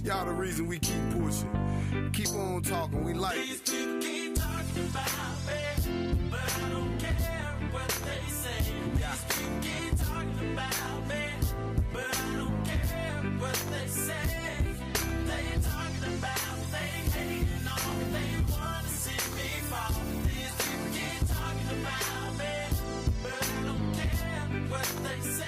Y'all the reason we keep pushing. Keep on talking, we like These it. people keep talking about me, but I don't care what they say. These people keep talking about me, but I don't care what they say. They talking about, they hating on me, they want to see me fall. These people keep talking about me, but I don't care what they say.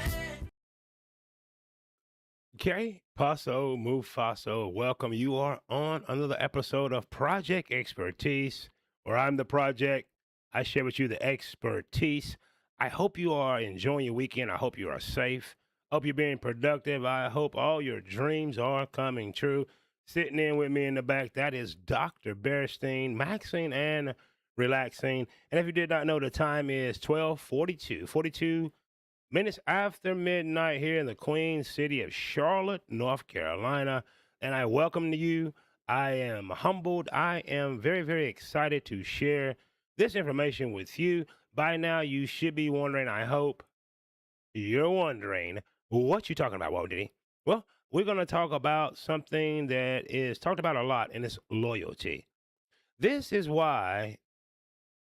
Okay, Paso Mufaso, welcome. You are on another episode of Project Expertise, where I'm the project. I share with you the expertise. I hope you are enjoying your weekend. I hope you are safe. Hope you're being productive. I hope all your dreams are coming true. Sitting in with me in the back, that is Dr. Bearstein, maxing and relaxing. And if you did not know, the time is 12:42 minutes after midnight here in the Queen City of Charlotte, North Carolina. And I welcome you. I am humbled. I am very, very excited to share this information with you. By now, you should be wondering, I hope you're wondering, what you talking about, Walt Diddy? Well, we're going to talk about something that is talked about a lot, and it's loyalty. This is why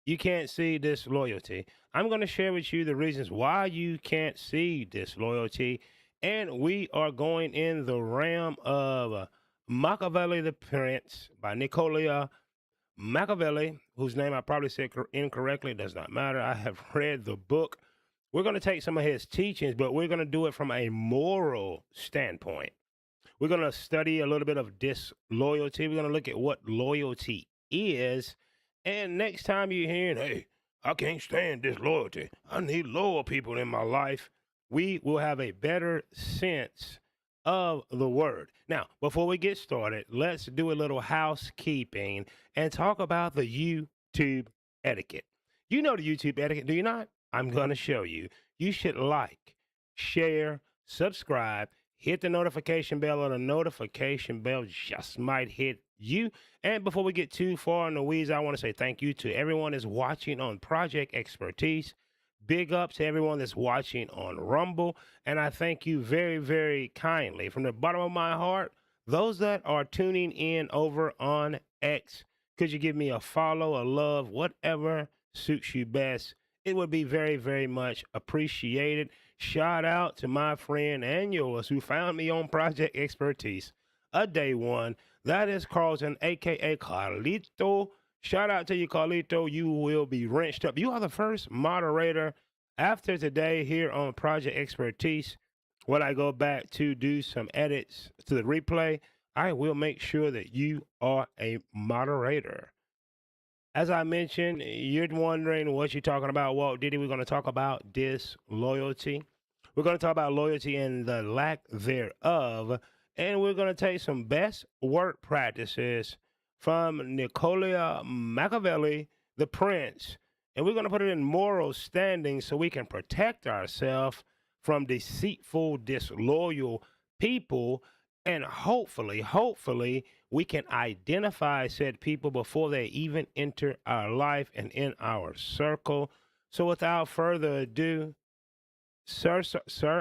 you can't see disloyalty. I'm going to share with you the reasons why you can't see disloyalty. And we are going in the realm of Machiavelli the Prince by Nicola Machiavelli, whose name I probably said incorrectly. It does not matter. I have read the book. We're going to take some of his teachings, but we're going to do it from a moral standpoint. We're going to study a little bit of disloyalty. We're going to look at what loyalty is. And next time you're hearing, hey, I can't stand disloyalty, I need loyal people in my life, we will have a better sense of the word. Now, before we get started, let's do a little housekeeping and talk about the YouTube etiquette. You know the YouTube etiquette, do you not? I'm going to show you. You should like, share, subscribe, hit the notification bell, or the notification bell just might hit you. And before we get too far in the weeds, I want to say thank you to everyone that's watching on Project Expertise. Big up to everyone that's watching on Rumble. And I thank you very, very kindly from the bottom of my heart. Those that are tuning in over on X, could you give me a follow, a love, whatever suits you best? It would be very, very much appreciated. Shout out to my friend and yours who found me on Project Expertise, a day one. That is Carlton, a.k.a. Carlito. Shout out to you, Carlito. You will be wrenched up. You are the first moderator after today here on Project Expertise. When I go back to do some edits to the replay, I will make sure that you are a moderator. As I mentioned, you're wondering what you're talking about, Walt Diddy. We're going to talk about disloyalty. We're going to talk about loyalty and the lack thereof. And we're going to take some best work practices from Nicola Machiavelli, the Prince. And we're going to put it in moral standing so we can protect ourselves from deceitful, disloyal people. And hopefully, we can identify said people before they even enter our life and in our circle. So without further ado, Sir,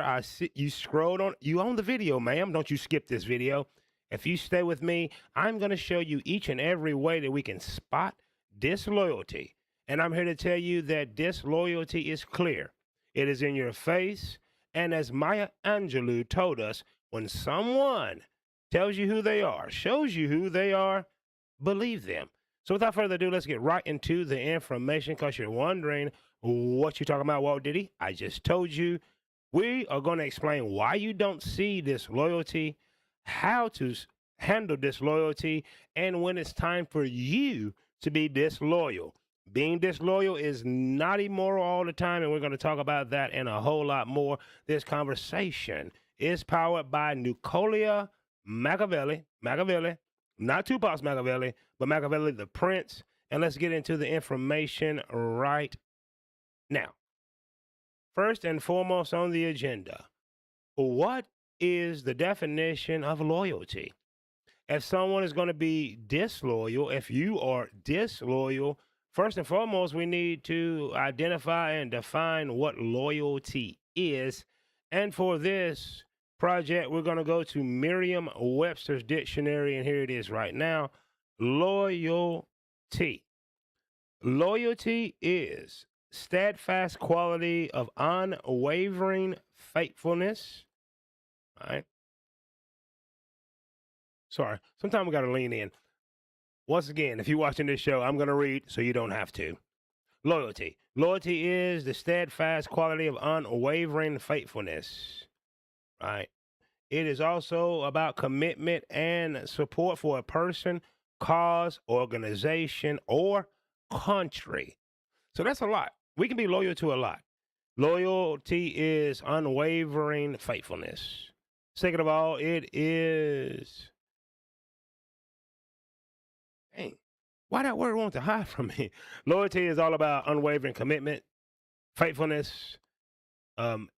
I see you scrolled on. You own the video, ma'am. Don't you skip this video. If you stay with me, I'm going to show you each and every way that we can spot disloyalty. And I'm here to tell you that disloyalty is clear. It is in your face. And as Maya Angelou told us, when someone tells you who they are, shows you who they are, believe them. So without further ado, let's get right into the information, because you're wondering what you talking about, Walt Diddy. I just told you. We are going to explain why you don't see disloyalty, how to handle disloyalty, and when it's time for you to be disloyal. Being disloyal is not immoral all the time, and we're going to talk about that and a whole lot more. This conversation is powered by Nicola Machiavelli, not Tupac's Machiavelli, but Machiavelli the Prince. And let's get into the information right now. First and foremost on the agenda, what is the definition of loyalty? If someone is going to be disloyal, if you are disloyal, first and foremost, we need to identify and define what loyalty is. And for this, Project, we're going to go to Merriam-Webster's dictionary, and here it is right now. Loyalty. Loyalty is steadfast quality of unwavering faithfulness. All right. Sorry, sometimes we got to lean in. Once again, if you're watching this show, I'm going to read so you don't have to. Loyalty. Loyalty is the steadfast quality of unwavering faithfulness. Right. It is also about commitment and support for a person, cause, organization, or country. So that's a lot. We can be loyal to a lot. Loyalty is unwavering faithfulness. Second of all, it is. Dang, why that word want to hide from me? Loyalty is all about unwavering commitment, faithfulness.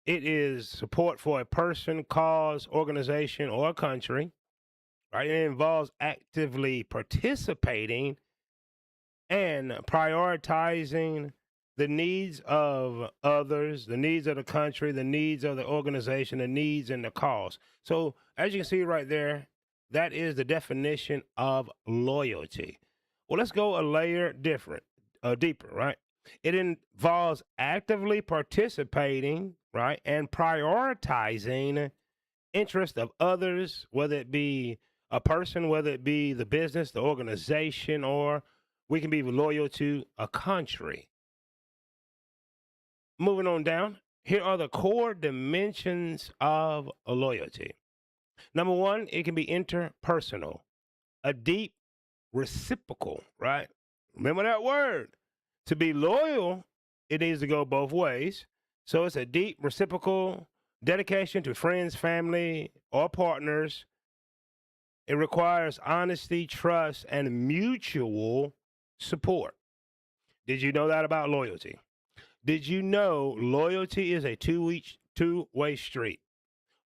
It is support for a person, cause, organization, or country. Right? It involves actively participating and prioritizing the needs of others, the needs of the country, the needs of the organization, the needs and the cause. So, as you can see right there, that is the definition of loyalty. Well, let's go a layer deeper, right? It involves actively participating, right, and prioritizing interest of others, whether it be a person, whether it be the business, the organization, or we can be loyal to a country. Moving on down, here are the core dimensions of loyalty. Number one, it can be interpersonal, a deep reciprocal, right? Remember that word. To be loyal, it needs to go both ways. So it's a deep reciprocal dedication to friends, family, or partners. It requires honesty, trust, and mutual support. Did you know that about loyalty? Did you know loyalty is a two-way street?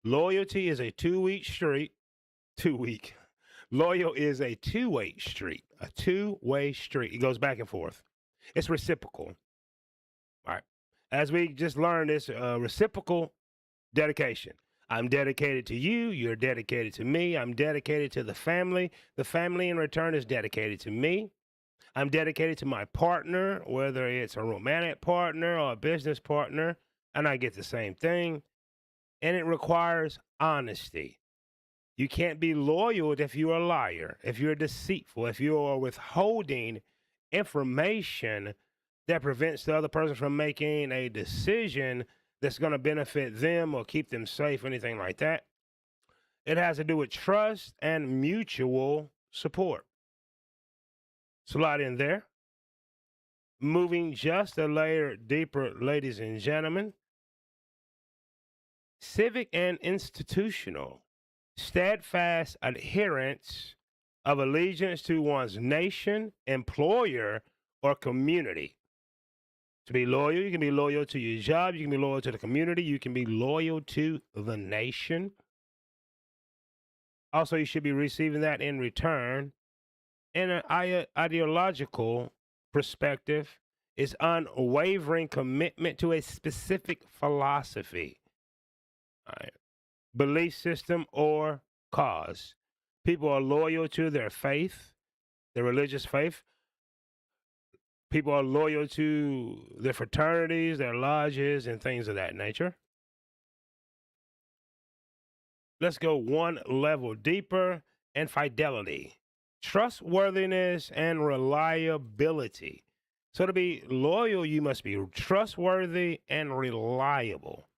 Loyalty is a two-way street. Loyal is a two-way street. A two-way street. It goes back and forth. It's reciprocal. All right. As we just learned, it's reciprocal dedication. I'm dedicated to you. You're dedicated to me. I'm dedicated to the family. The family in return is dedicated to me. I'm dedicated to my partner, whether it's a romantic partner or a business partner, and I get the same thing. And it requires honesty. You can't be loyal if you're a liar, if you're deceitful, if you are withholding information that prevents the other person from making a decision that's going to benefit them or keep them safe, anything like that. It has to do with trust and mutual support. Slide in there. Moving just a layer deeper, ladies and gentlemen. Civic and institutional. Steadfast adherence of allegiance to one's nation, employer, or community. To be loyal, you can be loyal to your job, you can be loyal to the community, you can be loyal to the nation. Also, you should be receiving that in return. In an ideological perspective, is unwavering commitment to a specific philosophy. All right. Belief system or cause. People are loyal to their faith, their religious faith. People are loyal to their fraternities, their lodges, and things of that nature. Let's go one level deeper. And fidelity, trustworthiness, and reliability. So to be loyal, you must be trustworthy and reliable.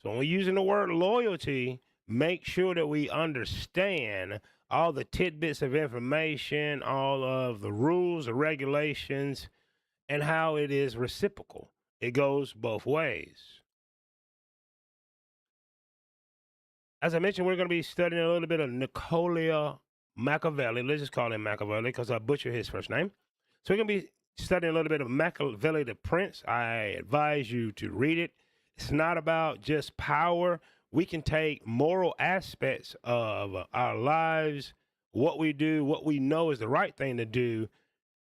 So when we're using the word loyalty, make sure that we understand all the tidbits of information, all of the rules, the regulations, and how it is reciprocal. It goes both ways. As I mentioned, we're going to be studying a little bit of Niccolo Machiavelli. Let's just call him Machiavelli because I butchered his first name. So we're going to be studying a little bit of Machiavelli the Prince. I advise you to read it. It's not about just power. We can take moral aspects of our lives, what we do, what we know is the right thing to do,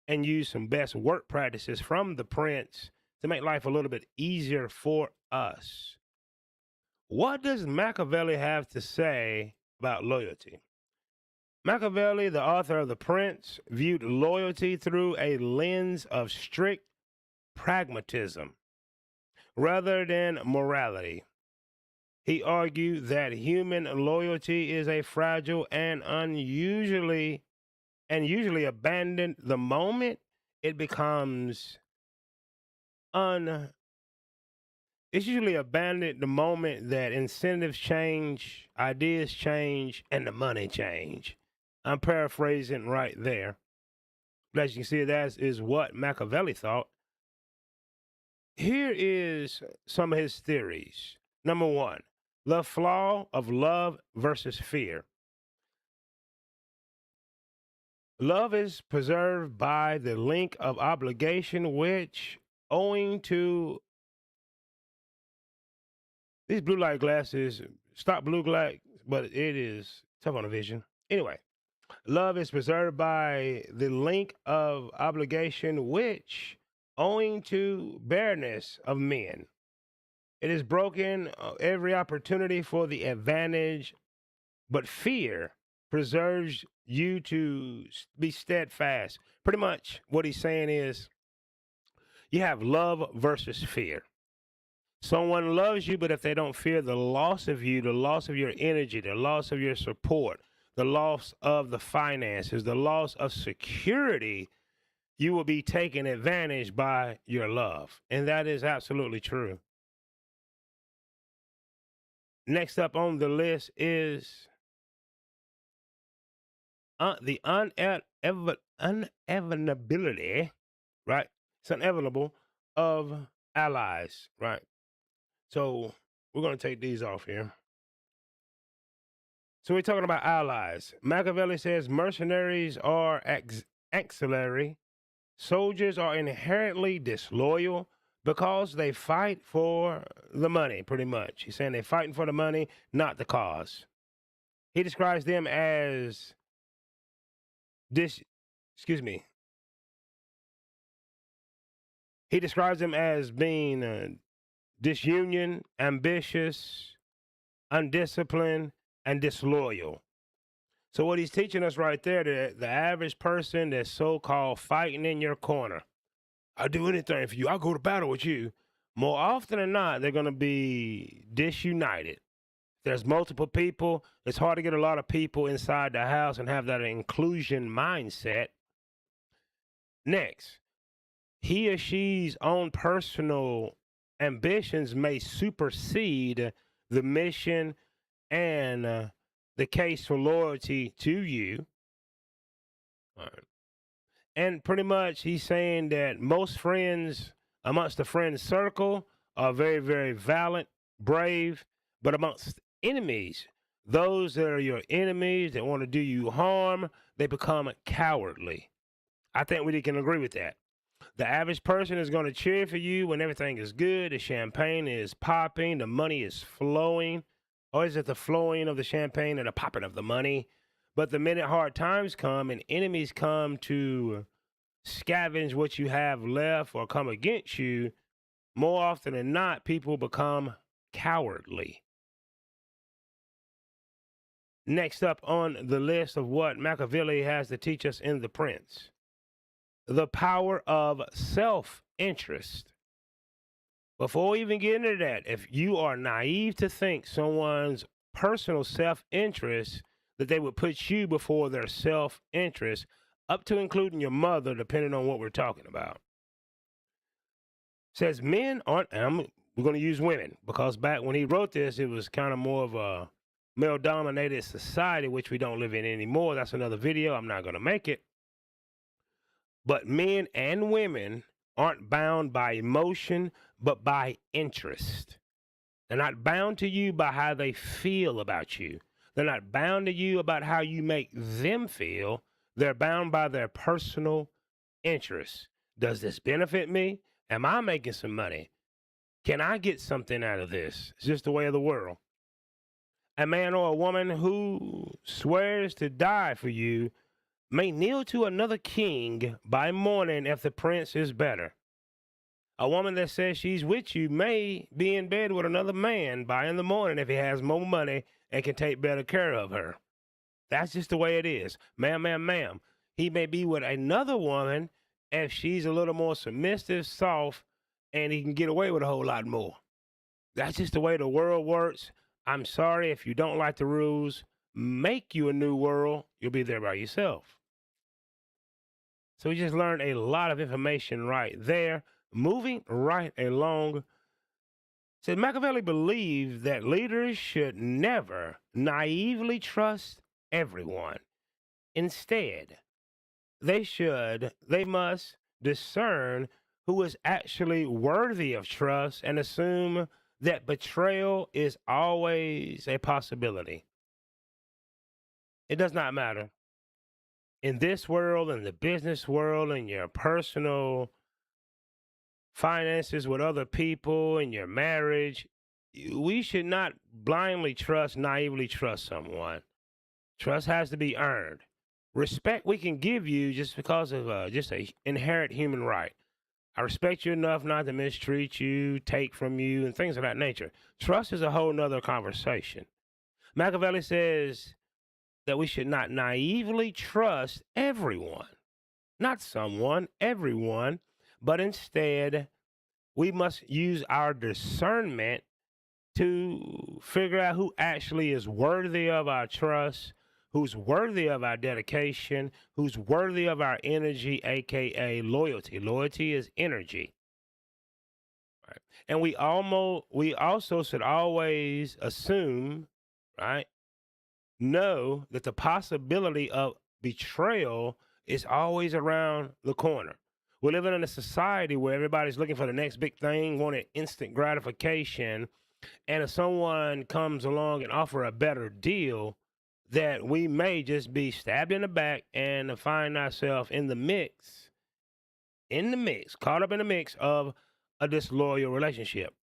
and use some best work practices from the Prince to make life a little bit easier for us. What does Machiavelli have to say about loyalty? Machiavelli, the author of The Prince, viewed loyalty through a lens of strict pragmatism rather than morality. He argued that human loyalty is a fragile and usually abandoned the moment it becomes un it's usually abandoned the moment that incentives change, ideas change, and the money change. I'm paraphrasing right there. But as you can see, that is what Machiavelli thought. Here is some of his theories. Number one, the flaw of love versus fear. Love is preserved by the link of obligation, which, owing to these blue light glasses, stop blue light, but it is tough on the vision. Anyway, love is preserved by the link of obligation, which, owing to bareness of men, it is broken every opportunity for the advantage, but fear preserves you to be steadfast. Pretty much what he's saying is you have love versus fear. Someone loves you, but if they don't fear the loss of you, the loss of your energy, the loss of your support, the loss of the finances, the loss of security, you will be taken advantage by your love. And that is absolutely true. Next up on the list is the unavailability, right? It's inevitable of allies, right? So we're going to take these off here. So we're talking about allies. Machiavelli says mercenaries are axillary. Soldiers are inherently disloyal because they fight for the money, pretty much. He's saying they're fighting for the money, not the cause. He describes them as He describes them as being disunion, ambitious, undisciplined, and disloyal. So what he's teaching us right there, the average person that's so-called fighting in your corner, I'll do anything for you, I'll go to battle with you. More often than not, they're going to be disunited. There's multiple people. It's hard to get a lot of people inside the house and have that inclusion mindset. Next, he or she's own personal ambitions may supersede the mission and the case for loyalty to you. All right. And pretty much he's saying that most friends amongst the friend circle are very, very valiant, brave, but amongst enemies, those that are your enemies that want to do you harm, they become cowardly. I think we can agree with that. The average person is going to cheer for you when everything is good, the champagne is popping, the money is flowing. Or is it the flowing of the champagne and the popping of the money? But the minute hard times come and enemies come to scavenge what you have left or come against you, more often than not, people become cowardly. Next up on the list of what Machiavelli has to teach us in The Prince, the power of self-interest. Before we even get into that, if you are naive to think someone's personal self-interest, that they would put you before their self-interest, up to including your mother, depending on what we're talking about. Says men aren't, and we're going to use women, because back when he wrote this, it was kind of more of a male-dominated society, which we don't live in anymore. That's another video. I'm not going to make it. But men and women aren't bound by emotion, but by interest. They're not bound to you by how they feel about you. They're not bound to you about how you make them feel. They're bound by their personal interests. Does this benefit me? Am I making some money? Can I get something out of this? It's just the way of the world. A man or a woman who swears to die for you may kneel to another king by morning if the prince is better. A woman that says she's with you may be in bed with another man by in the morning if he has more money and can take better care of her. That's just the way it is. Ma'am, ma'am, ma'am. He may be with another woman if she's a little more submissive, soft, and he can get away with a whole lot more. That's just the way the world works. I'm sorry if you don't like the rules. Make you a new world. You'll be there by yourself. So we just learned a lot of information right there. Moving right along. Said Machiavelli believed that leaders should never naively trust everyone. Instead, they must discern who is actually worthy of trust and assume that betrayal is always a possibility. It does not matter. In this world, in the business world, in your personal finances with other people, in your marriage, we should not blindly trust, naively trust someone. Trust has to be earned. Respect we can give you just because of just an inherent human right. I respect you enough not to mistreat you, take from you, and things of that nature. Trust is a whole nother conversation. Machiavelli says that we should not naively trust everyone, not someone, everyone, but instead we must use our discernment to figure out who actually is worthy of our trust, who's worthy of our dedication, who's worthy of our energy, aka loyalty. Loyalty is energy. Right? And we also should always assume, right? Know that the possibility of betrayal is always around the corner. We're living in a society where everybody's looking for the next big thing, wanting instant gratification. And if someone comes along and offer a better deal, that we may just be stabbed in the back and find ourselves in the mix, caught up in the mix of a disloyal relationship.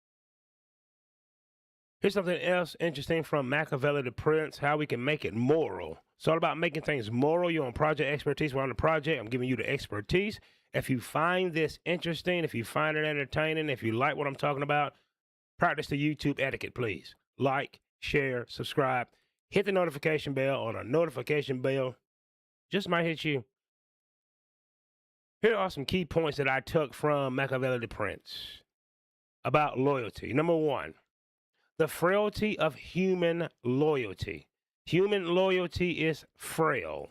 Here's something else interesting from Machiavelli the Prince, how we can make it moral. It's all about making things moral. You're on Project Expertise. We're on the project. I'm giving you the expertise. If you find this interesting, if you find it entertaining, if you like what I'm talking about, practice the YouTube etiquette, please. Like, share, subscribe, hit the notification bell, or the notification bell just might hit you. Here are some key points that I took from Machiavelli the Prince about loyalty. Number one, the frailty of human loyalty. Human loyalty is frail.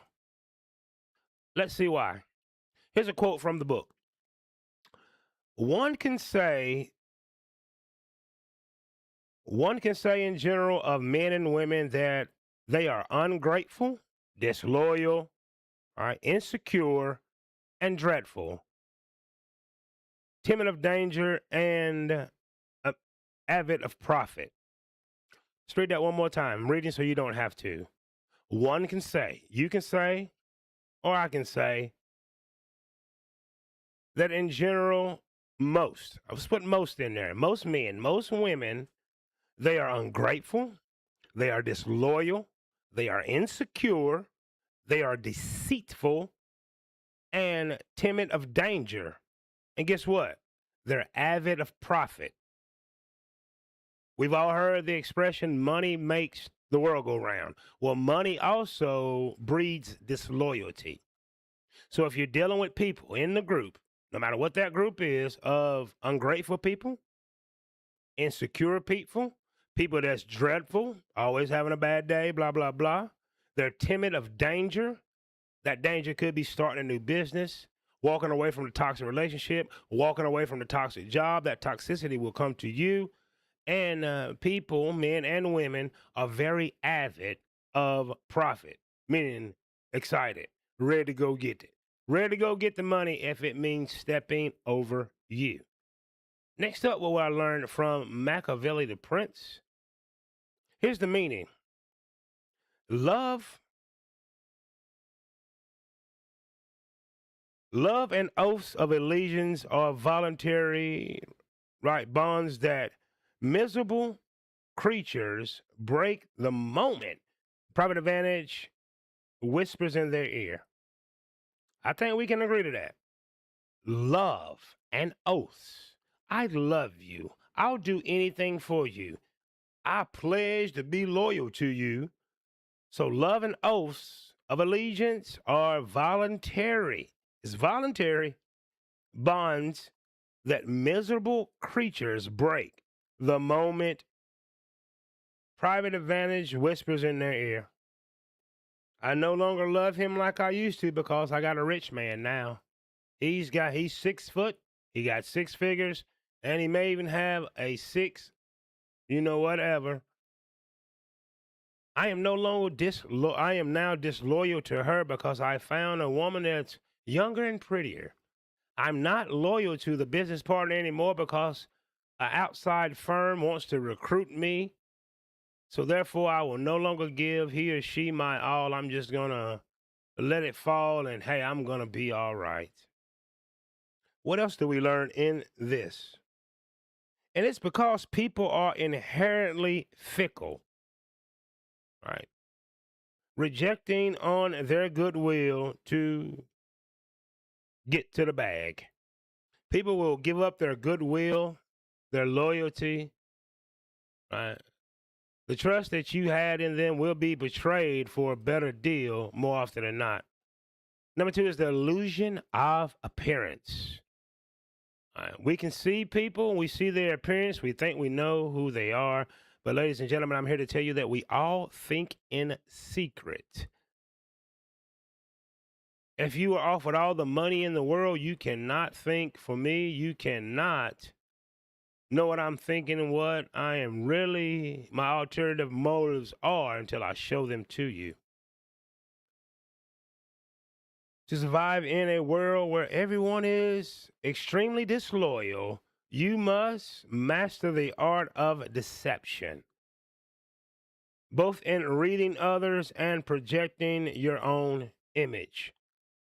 Let's see why. Here's a quote from the book. One can say in general of men and women that they are ungrateful, disloyal, insecure, and dreadful, timid of danger, and avid of profit. Let's read that one more time. I'm reading so you don't have to. One can say, you can say, or I can say, that in general, most, I'll just put most in there, most men, most women, they are ungrateful, they are disloyal, they are insecure, they are deceitful, and timid of danger. And guess what? They're avid of profit. We've all heard the expression, money makes the world go round. Well, money also breeds disloyalty. So if you're dealing with people in the group, no matter what that group is, of ungrateful people, insecure people, people that's dreadful, always having a bad day, blah, blah, blah. They're timid of danger. That danger could be starting a new business, walking away from the toxic relationship, walking away from the toxic job. That toxicity will come to you. And people, men and women, are very avid of profit, meaning excited, ready to go get it. Ready to go get the money if it means stepping over you. Next up, what I learned from Machiavelli the Prince. Here's the meaning. Love and oaths of allegiance are voluntary, bonds that miserable creatures break the moment private advantage whispers in their ear. I think we can agree to that. Love and oaths I love you. I'll do anything for you. I pledge to be loyal to you. So love and oaths of allegiance are voluntary. It's voluntary bonds that miserable creatures break the moment private advantage whispers in their ear. I no longer love him like I used to because I got a rich man now. He's 6 foot, he got six figures, and he may even have a six, whatever. I am no longer I am now disloyal to her because I found a woman that's younger and prettier. I'm not loyal to the business partner anymore because an outside firm wants to recruit me. So therefore, I will no longer give he or she my all. I'm just going to let it fall and, hey, I'm going to be all right. What else do we learn in this? And it's because people are inherently fickle, right? Rejecting on their goodwill to get to the bag. People will give up their goodwill, their loyalty, right? The trust that you had in them will be betrayed for a better deal more often than not. Number two is the illusion of appearance. We can see people, we see their appearance, we think we know who they are. But ladies and gentlemen, I'm here to tell you that we all think in secret. If you are offered all the money in the world, you cannot think for me. You cannot know what I'm thinking and what I am really, my alternative motives are until I show them to you. To survive in a world where everyone is extremely disloyal, you must master the art of deception, both in reading others and projecting your own image.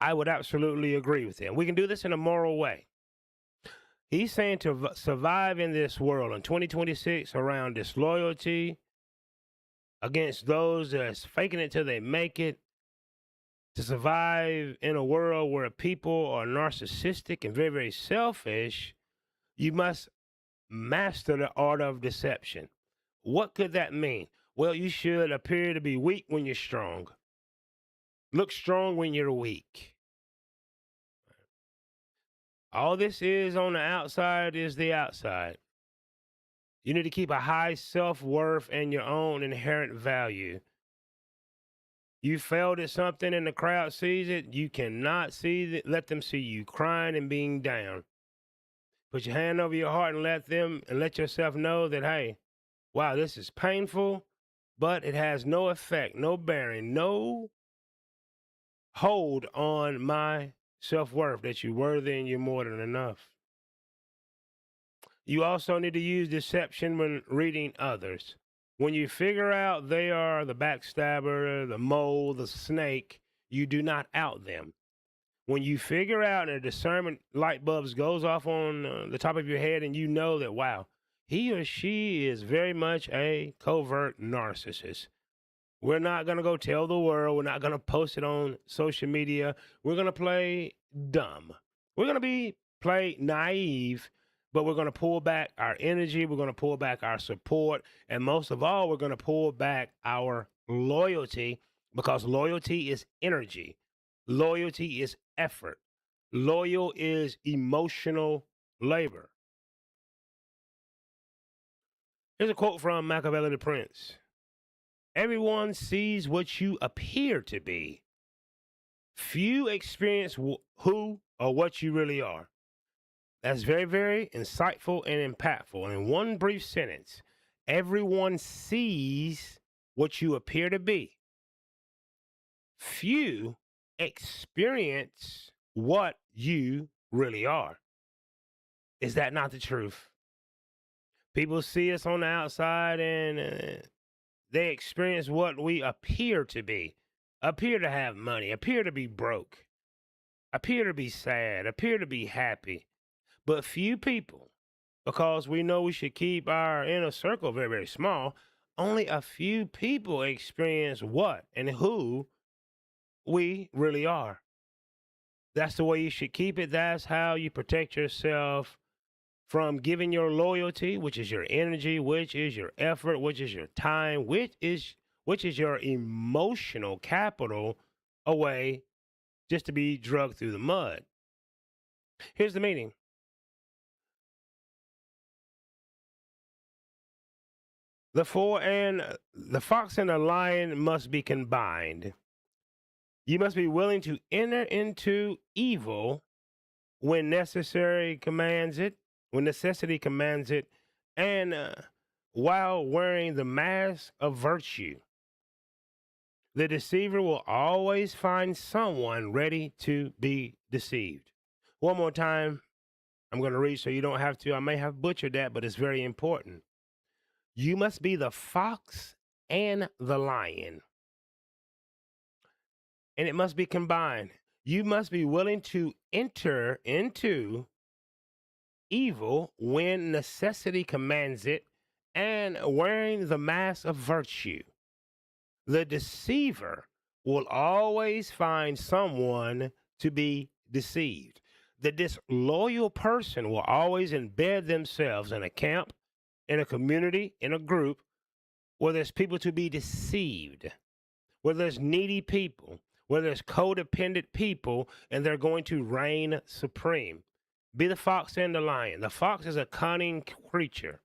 I would absolutely agree with him. We can do this in a moral way. He's saying to survive in this world in 2026 around disloyalty against those that's faking it till they make it, to survive in a world where people are narcissistic and very, very selfish, you must master the art of deception. What could that mean? Well, you should appear to be weak when you're strong. Look strong when you're weak. All this is on the outside is the outside. You need to keep a high self-worth and your own inherent value. You failed at something and the crowd sees it, you cannot let them see you crying and being down. Put your hand over your heart and let yourself know that, hey, wow, this is painful, but it has no effect, no bearing, no hold on my self-worth, that you're worthy and you're more than enough. You also need to use deception when reading others. When you figure out they are the backstabber, the mole, the snake, you do not out them. When you figure out and a discernment light bulbs goes off on the top of your head and you know that, wow, he or she is very much a covert narcissist. We're not going to go tell the world. We're not going to post it on social media. We're going to play dumb. We're going to play naive, but we're going to pull back our energy. We're going to pull back our support. And most of all, we're going to pull back our loyalty, because loyalty is energy. Loyalty is effort. Loyal is emotional labor. Here's a quote from Machiavelli the Prince. Everyone sees what you appear to be. Few experience who or what you really are. That's very, very insightful and impactful. And in one brief sentence, everyone sees what you appear to be. Few experience what you really are. Is that not the truth? People see us on the outside and they experience what we appear to be. Appear to have money, appear to be broke, appear to be sad, appear to be happy. But few people, because we know we should keep our inner circle very, very small, only a few people experience what and who we really are. That's the way you should keep it. That's how you protect yourself from giving your loyalty, which is your energy, which is your effort, which is your time, which is your emotional capital away just to be drugged through the mud. Here's the meaning. The fox and the lion must be combined. You must be willing to enter into evil when necessary commands it, when necessity commands it, and while wearing the mask of virtue. The deceiver will always find someone ready to be deceived. One more time, I'm going to read so you don't have to. I may have butchered that, but it's very important. You must be the fox and the lion, and it must be combined. You must be willing to enter into evil when necessity commands it and wearing the mask of virtue. The deceiver will always find someone to be deceived. The disloyal person will always embed themselves in a camp, in a community, in a group where there's people to be deceived, where there's needy people, where there's codependent people, and they're going to reign supreme. Be the fox and the lion. The fox is a cunning creature.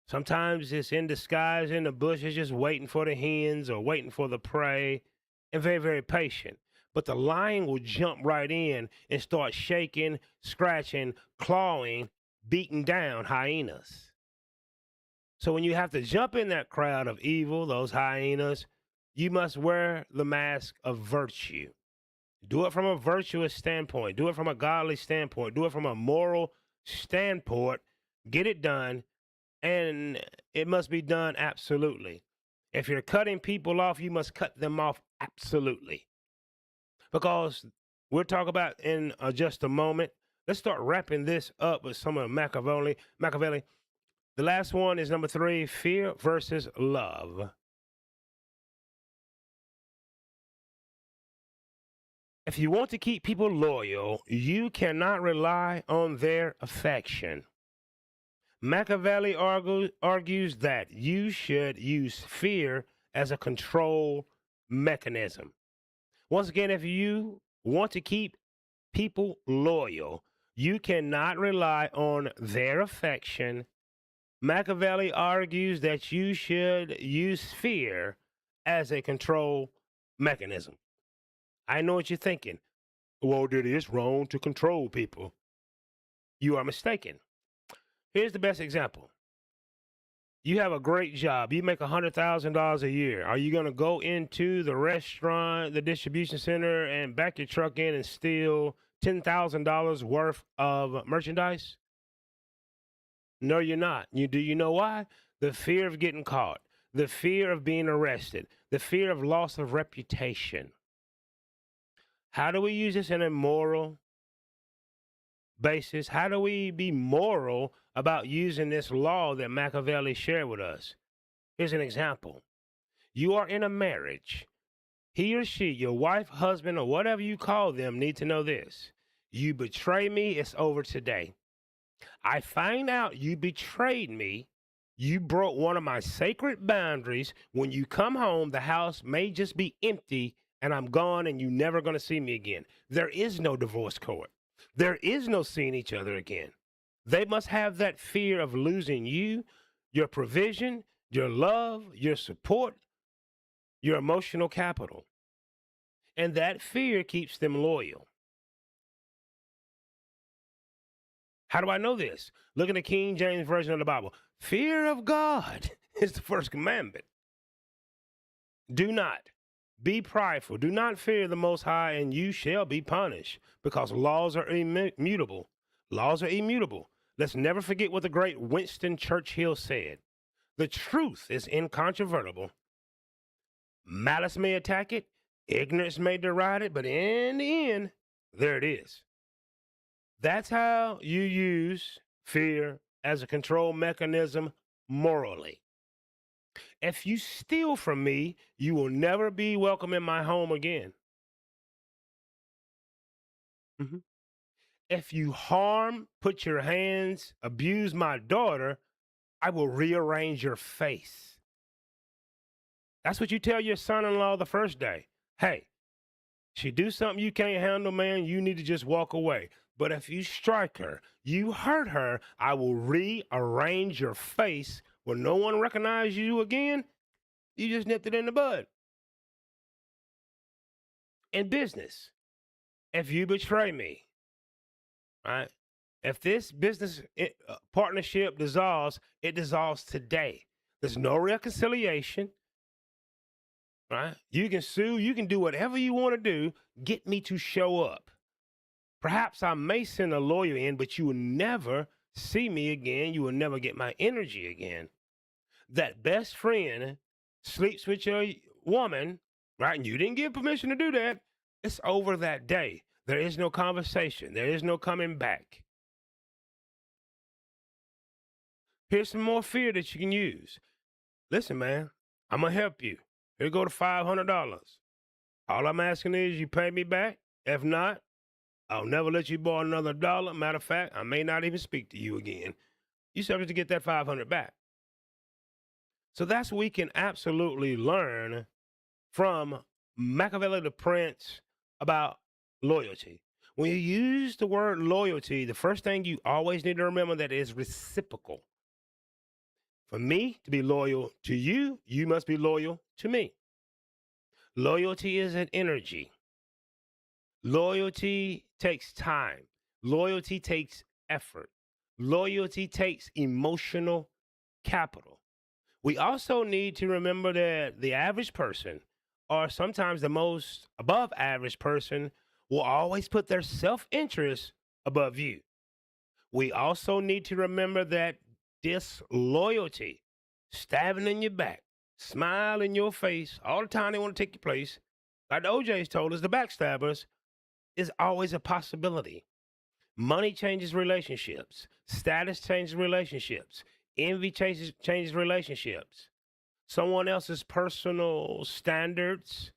Sometimes it's in disguise in the bushes, just waiting for the hens or waiting for the prey, and very, very patient. But the lion will jump right in and start shaking, scratching, clawing, beating down hyenas. So when you have to jump in that crowd of evil, those hyenas, you must wear the mask of virtue. Do it from a virtuous standpoint. Do it from a godly standpoint. Do it from a moral standpoint. Get it done. And it must be done absolutely. If you're cutting people off, you must cut them off absolutely. Because we'll talk about in just a moment. Let's start wrapping this up with some of Machiavelli. The last one is number 3, fear versus love. If you want to keep people loyal, you cannot rely on their affection. Machiavelli argues that you should use fear as a control mechanism. Once again, if you want to keep people loyal, you cannot rely on their affection. Machiavelli argues that you should use fear as a control mechanism. I know what you're thinking. Well, Diddy, it's wrong to control people. You are mistaken. Here's the best example. You have a great job. You make $100,000 a year. Are you going to go into the restaurant, the distribution center, and back your truck in and steal $10,000 worth of merchandise? No, you're not. Do you know why? The fear of getting caught, the fear of being arrested, the fear of loss of reputation. How do we use this in a moral basis? How do we be moral about using this law that Machiavelli shared with us? Here's an example. You are in a marriage. He or she, your wife, husband, or whatever you call them, need to know this. You betray me, it's over today. I find out you betrayed me. You broke one of my sacred boundaries. When you come home, the house may just be empty and I'm gone and you're never going to see me again. There is no divorce court. There is no seeing each other again. They must have that fear of losing you, your provision, your love, your support, your emotional capital. And that fear keeps them loyal. How do I know this? Look at the King James Version of the Bible. Fear of God is the first commandment. Do not be prideful. Do not fear the Most High, and you shall be punished, because laws are immutable. Laws are immutable. Let's never forget what the great Winston Churchill said. The truth is incontrovertible. Malice may attack it, ignorance may deride it, but in the end, there it is. That's how you use fear as a control mechanism morally. If you steal from me, you will never be welcome in my home again. Mhm. if you harm, put your hands, abuse my daughter, I will rearrange your face. That's what you tell your son-in-law the first day. Hey, she do something you can't handle, man, you need to just walk away. But if you strike her, you hurt her, I will rearrange your face when no one recognizes you again. You just nipped it in the bud. In business, if you betray me, right? If this business partnership dissolves, it dissolves today. There's no reconciliation, right? You can sue, you can do whatever you want to do. Get me to show up. Perhaps I may send a lawyer in, but you will never see me again. You will never get my energy again. That best friend sleeps with your woman, right? And you didn't give permission to do that. It's over that day. There is no conversation. There is no coming back. Here's some more fear that you can use. Listen, man, I'm going to help you. Here go to $500. All I'm asking is you pay me back. If not, I'll never let you borrow another dollar. Matter of fact, I may not even speak to you again. You subject to get that $500 back. So that's what we can absolutely learn from Machiavelli the Prince about loyalty. When you use the word loyalty, the first thing you always need to remember that it is reciprocal. For me to be loyal to you, you must be loyal to me. Loyalty is an energy. Loyalty takes time. Loyalty takes effort. Loyalty takes emotional capital. We also need to remember that the average person, or sometimes the most above average person, will always put their self-interest above you. We also need to remember that disloyalty, stabbing in your back, smile in your face, all the time they want to take your place, like the OJ's told us, the backstabbers, is always a possibility. Money changes relationships. Status changes relationships. Envy changes relationships. Someone else's personal standards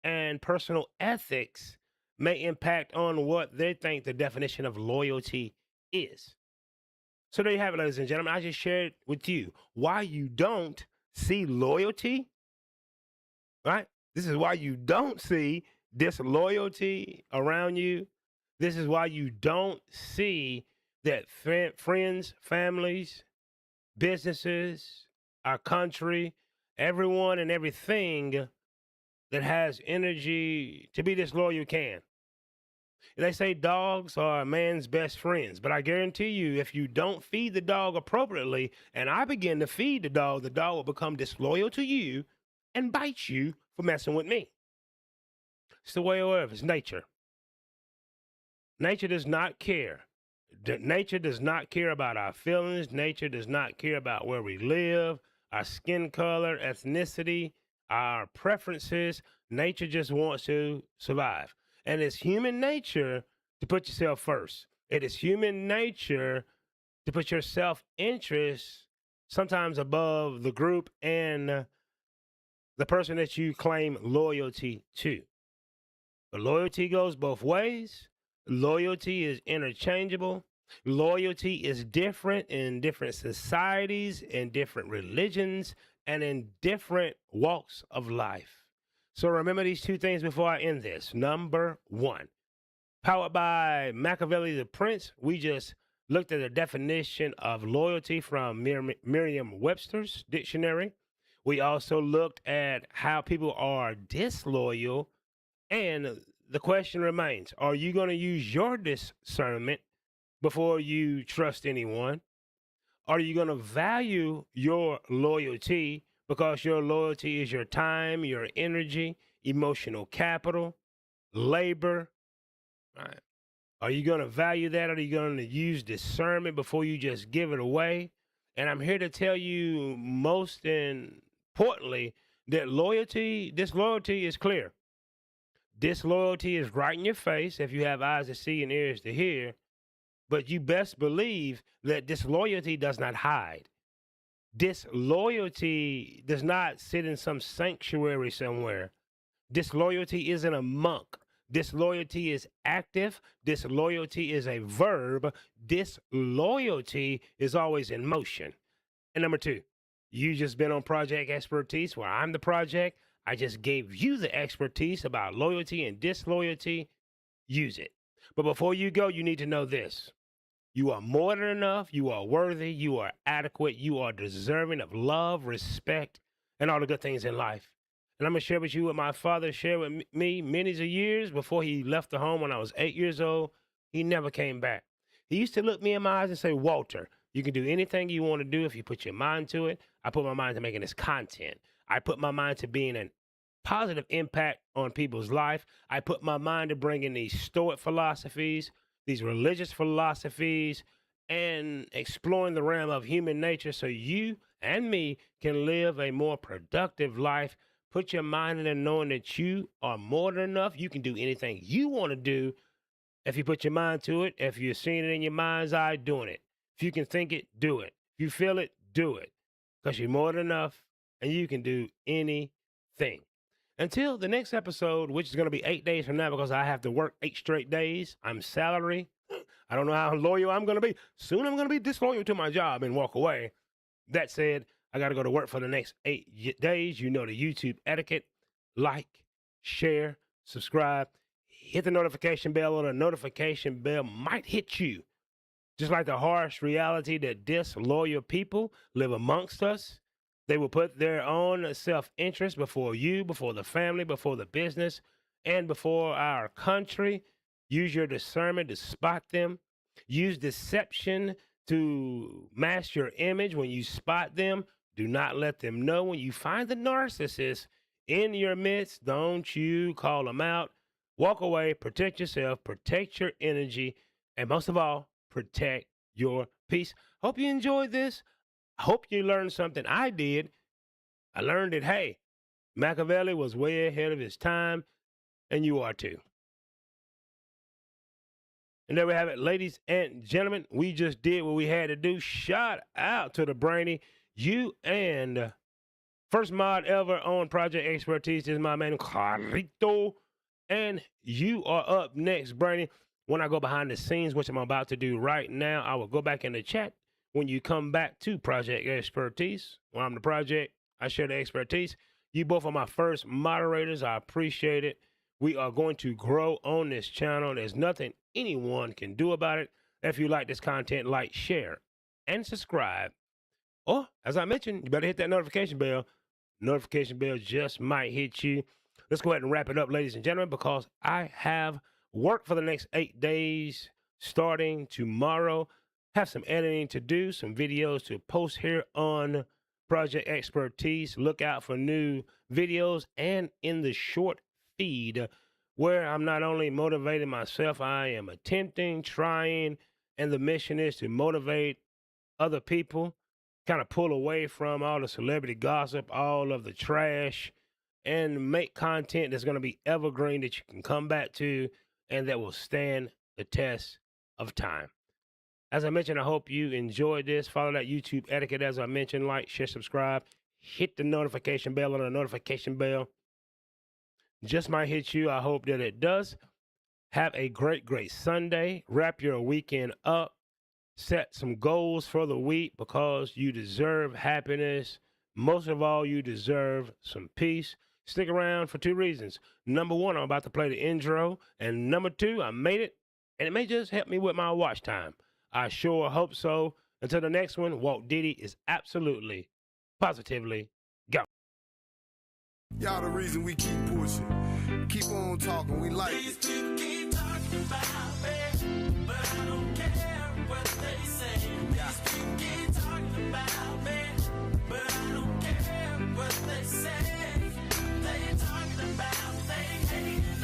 and personal ethics may impact on what they think the definition of loyalty is. So there you have it, ladies and gentlemen. I just shared with you why you don't see loyalty, right? This is why you don't see disloyalty around you. This is why you don't see that friends, families, businesses, our country, everyone and everything that has energy to be disloyal can. They say dogs are a man's best friends, but I guarantee you, if you don't feed the dog appropriately, and I begin to feed the dog will become disloyal to you and bite you for messing with me. It's the way of life. It's nature. Nature does not care. Nature does not care about our feelings. Nature does not care about where we live, our skin color, ethnicity, our preferences. Nature just wants to survive. And it's human nature to put yourself first. It is human nature to put your self-interest sometimes above the group and the person that you claim loyalty to. But loyalty goes both ways. Loyalty is interchangeable. Loyalty is different in different societies, in different religions, and in different walks of life. So remember these two things before I end this. Number one, powered by Machiavelli the Prince, we just looked at the definition of loyalty from Merriam-Webster's dictionary. We also looked at how people are disloyal. And the question remains, are you going to use your discernment before you trust anyone? Are you going to value your loyalty because your loyalty is your time, your energy, emotional capital, labor? Right. Are you going to value that, or are you going to use discernment before you just give it away? And I'm here to tell you, most importantly, that disloyalty is clear. Disloyalty is right in your face if you have eyes to see and ears to hear. But you best believe that disloyalty does not hide. Disloyalty does not sit in some sanctuary somewhere. Disloyalty isn't a monk. Disloyalty is active. Disloyalty is a verb. Disloyalty is always in motion. And number two, you just been on Project Expertise where I'm the project. I just gave you the expertise about loyalty and disloyalty. Use it. But before you go, you need to know this. You are more than enough. You are worthy. You are adequate. You are deserving of love, respect, and all the good things in life. And I'm going to share with you what my father shared with me many of years before he left the home when I was 8 years old. He never came back. He used to look me in my eyes and say, Walter, you can do anything you want to do if you put your mind to it. I put my mind to making this content. I put my mind to being a positive impact on people's life. I put my mind to bringing these Stoic philosophies, these religious philosophies, and exploring the realm of human nature so you and me can live a more productive life. Put your mind in there knowing that you are more than enough. You can do anything you want to do if you put your mind to it. If you're seeing it in your mind's eye, doing it. If you can think it, do it. If you feel it, do it. Because you're more than enough and you can do anything. Until the next episode, which is going to be 8 days from now because I have to work 8 straight days. I'm salary. I don't know how loyal I'm going to be. Soon I'm going to be disloyal to my job and walk away. That said, I got to go to work for the next 8 days. You know the YouTube etiquette. Like, share, subscribe, hit the notification bell, or the notification bell might hit you. Just like the harsh reality that disloyal people live amongst us. They will put their own self-interest before you, before the family, before the business, and before our country. Use your discernment to spot them. Use deception to mask your image when you spot them. Do not let them know. When you find the narcissist in your midst, don't you call them out. Walk away, protect yourself, protect your energy, and most of all, protect your peace. Hope you enjoyed this. I hope you learned something. I did. I learned that, hey, Machiavelli was way ahead of his time, and you are too. And there we have it, ladies and gentlemen. We just did what we had to do. Shout out to the Brainy. You and first mod ever on Project Expertise. This is my man, Carlito. And you are up next, Brainy. When I go behind the scenes, which I'm about to do right now, I will go back in the chat. When you come back to Project Expertise, when I'm the project, I share the expertise. You both are my first moderators. I appreciate it. We are going to grow on this channel. There's nothing anyone can do about it. If you like this content, like, share, and subscribe. Or, as I mentioned, you better hit that notification bell. Notification bell just might hit you. Let's go ahead and wrap it up, ladies and gentlemen, because I have work for the next 8 days starting tomorrow. Have some editing to do, some videos to post here on Project Expertise. Look out for new videos and in the short feed where I'm not only motivating myself, I am attempting, trying, and the mission is to motivate other people, kind of pull away from all the celebrity gossip, all of the trash, and make content that's going to be evergreen that you can come back to and that will stand the test of time. As I mentioned, I hope you enjoyed this. Follow that YouTube etiquette, as I mentioned. Like, share, subscribe. Hit the notification bell on the notification bell. Just might hit you. I hope that it does. Have a great, great Sunday. Wrap your weekend up. Set some goals for the week because you deserve happiness. Most of all, you deserve some peace. Stick around for 2 reasons. Number 1, I'm about to play the intro. And number 2, I made it. And it may just help me with my watch time. I sure hope so. Until the next one, Walt Diddy is absolutely, positively go. Y'all the reason we keep pushing. Keep on talking, we like These it. people keep talking about me, but I don't care what they say. These people keep talking about me, but I don't care what they say. They talking about they hate.